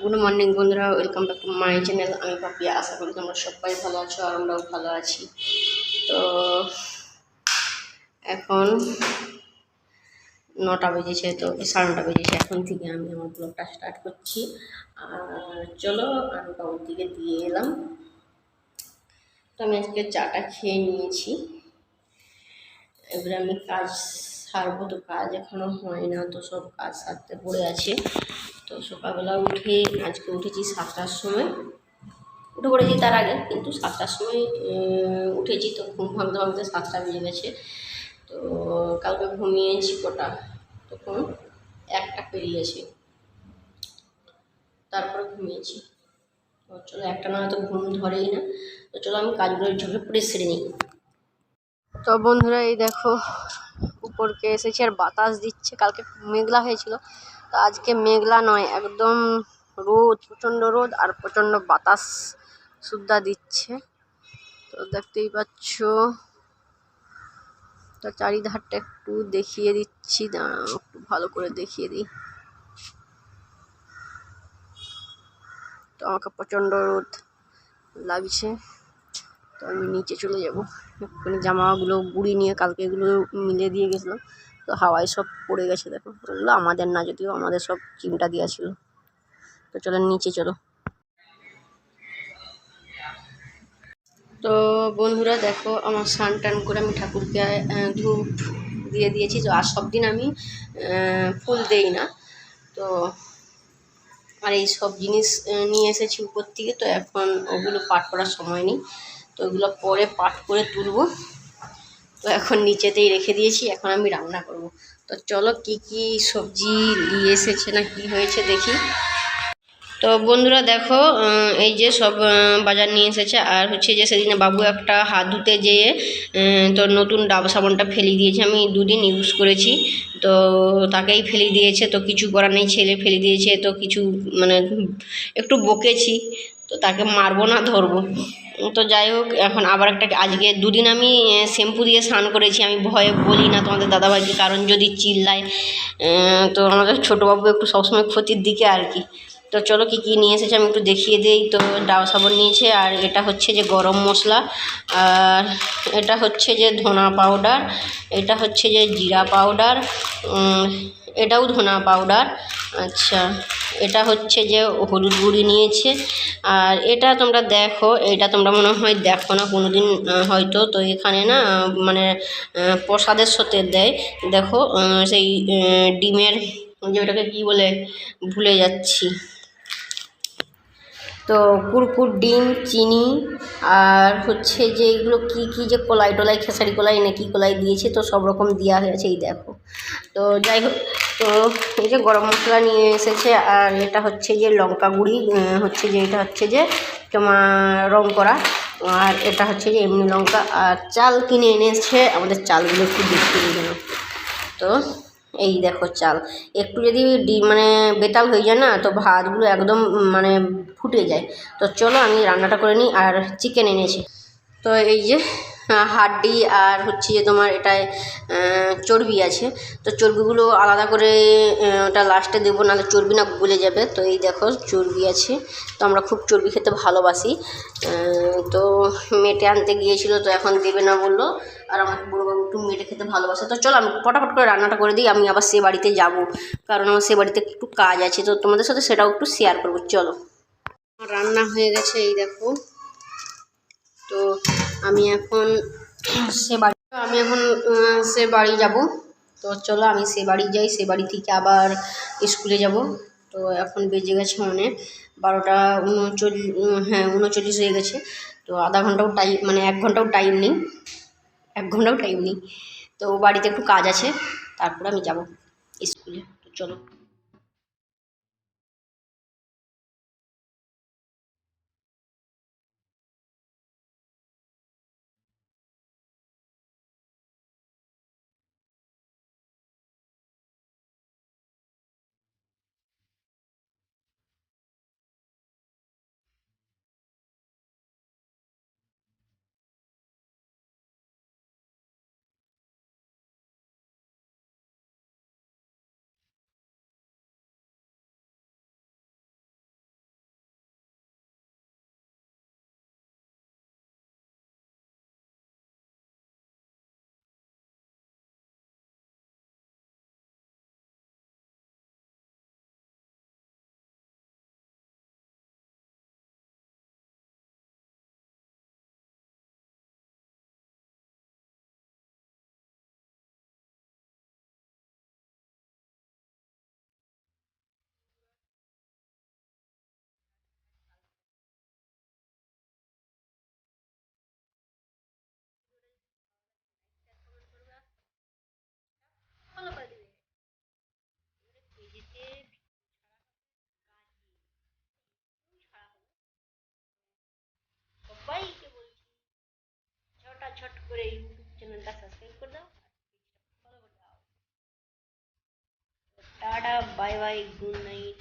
Good morning বন্ধুরা, welcome back to my channel. আমি পাপিয়া। আশা করি তোমরা সবাই ভালো আছো আর আমরাও ভালো আছি। তো এখন 9টা বেজেছে, তো 9:30 বেজেছে। এখন থেকে আমি আমার ব্লগটা স্টার্ট করছি। আর চলো, আমি বাবুর দিকে দিয়ে এলাম। তো আমি আজকে চাটা খেয়ে নিয়েছি। এবারে আমি কাজ সারবো, তো কাজ এখনো হয় না, তো সব কাজ সারতে পড়ে আছে। তো সকালবেলা আজকে উঠেছি 7টার সময়। উঠে পড়েছি তার আগে, কিন্তু 7টার সময় উঠেছি। তো ঘুম ভাঙতে ভাঙতে 7টা বেজে গেছে। তো কালকে ঘুমিয়েছি কটা, তখন 1টা পেরিয়েছে, তারপরে ঘুমিয়েছি। তো চলো, 1টা না হয়তো ঘুম ধরেই না। তো চলো আমি কাজগুলো ঝুঁকে পড়ে সেরে নিই। তো বন্ধুরা, এই দেখো উপরকে এসেছি আর বাতাস দিচ্ছে। কালকে মেঘলা হয়েছিল, তো আজকে মেঘলা নয়, একদম রোদ, প্রচণ্ড রোদ আর প্রচণ্ড বাতাস সুদ্ধা দিচ্ছে। তো দেখতেই পাচ্ছ। তো চারিধারটা একটু দেখিয়ে দিচ্ছি, দাঁড়াও একটু ভালো করে দেখিয়ে দিই। তো আমাকে প্রচণ্ড রোদ লাগছে, তো আমি নিচে চলে যাবো। এক্ষুনি জামাগুলো বুড়ি নিয়ে কালকে এগুলো মিলে দিয়ে গেছিলাম, তো হাওয়ায় সব পড়ে গেছে। দেখো, ওগুলো আমাদের না, যদিও আমাদের সব চিমটা দেওয়া ছিল। তো চলো নিচে চলো। তো বন্ধুরা দেখো, আমার স্নান টান করে আমি ঠাকুরকে ধূপ দিয়ে দিয়েছি। তো আর সব দিন আমি ফুল দেই না। তো আর এই সব জিনিস নিয়ে এসেছি উপর থেকে, তো এখন ওগুলো পাঠ করার সময় নেই, তো ওগুলো পরে পাঠ করে তুলব। তো এখন নিচেতেই রেখে দিয়েছি, এখন আমি রান্না করব। তো চলো কি কি সবজি নিয়ে এসেছে না কি হয়েছে দেখি। তো বন্ধুরা দেখো, এই যে সব বাজার নিয়ে এসেছে। আর হচ্ছে যে সেদিনে বাবু একটা হাত ধুতে যেয়ে তো নতুন ডাব সাবানটা ফেলে দিয়েছে। আমি 2 দিন ইউজ করেছি, তো তাকেই ফেলে দিয়েছে। তো কিছু করার নেই, ছেলে ফেলে দিয়েছে। তো কিছু মানে একটু বকেছি, তো তাকে মারবো না, ধরবো। তো যাই হোক, এখন আবার আজকে 2 দিন আমি শ্যাম্পু দিয়ে স্নান করেছি। আমি ভয়ে বলি না তোমাদের দাদাভাইকে, কারণ যদি চিল্লায়। তো আমাদের ছোটোবাবু একটু সবসময় ক্ষতির দিকে আর কি। তো চলো কি কি নিয়ে এসেছে আমি একটু দেখিয়ে দিই। তো ডাব সাবান নিয়েছে, আর এটা হচ্ছে যে গরম মশলা, আর এটা হচ্ছে যে ধনা পাউডার, এটা হচ্ছে যে জিরা পাউডার, এটাও ধনা পাউডার। আচ্ছা, এটা হচ্ছে যে হলুদ গুঁড়ি নিয়েছে। আর এটা তোমরা দেখো, এটা তোমরা মনে হয় দেখো না কোনো দিন হয়তো। তো এখানে না মানে প্রসাদের সাথে দেয়, দেখো সেই ডিমের, যে ওটাকে কী বলে ভুলে যাচ্ছি। তো কুরকুর, ডিম, চিনি, আর হচ্ছে যে এগুলো কী কী যে কলাই টলাই, খেসারি কলাই না কি কলাই দিয়েছে, তো সব রকম দেওয়া হয়েছে এই দেখো। তো যাই হোক, তো এই যে গরম মশলা নিয়ে এসেছে। আর এটা হচ্ছে যে লঙ্কা গুঁড়ি, হচ্ছে যে এটা হচ্ছে যে তোমার রং করা। আর এটা হচ্ছে যে এমনি লঙ্কা। আর চাল কিনে এনেছে, আমাদের চালগুলো একটু দেখিয়ে দিল। তো এই দেখো চাল, একটু যদি মানে বেতাল হয়ে যায় না, তো ভাতগুলো একদম মানে ফুটে যায়। তো চলো আমি রান্নাটা করে নিই। আর চিকেন এনেছি, তো এই যে হাড্ডি, আর হচ্ছে যে তোমার এটায় চর্বি আছে। তো চর্বিগুলো আলাদা করে ওটা লাস্টে দেবো, নাহলে চর্বি না গলে যাবে। তো এই দেখো চর্বি আছে, তো আমরা খুব চর্বি খেতে ভালোবাসি। তো মেটে আনতে গিয়েছিলো, তো এখন দেবে না বললো। আর আমার বড়োবাবু একটু মেটে খেতে ভালোবাসে। তো চলো আমি ফটাফট করে রান্নাটা করে দিই, আমি আবার সে বাড়িতে যাব, কারণ আমার সে বাড়িতে একটু কাজ আছে। তো তোমাদের সাথে সেটাও একটু শেয়ার করবো। চলো, রান্না হয়ে গেছে এই দেখো। তো আমি এখন সে বাড়ি যাব। তো চলো আমি সে বাড়ি যাই, সে বাড়ি থেকে আবার স্কুলে যাব। তো এখন বেজে গেছে অনেক 12টা 39, হ্যাঁ 39 হয়ে গেছে। তো আধা ঘন্টাও টাইম, মানে 1 ঘন্টাও টাইম নেই, 1 ঘন্টাও টাইম নেই। তো বাড়িতে একটু কাজ আছে, তারপরে আমি যাব স্কুলে। তো চলো। করে ইউটিউব চ্যানেলটা সাবস্ক্রাইব করে দাও, ফলো করে দাও। Tata, bye bye, good night.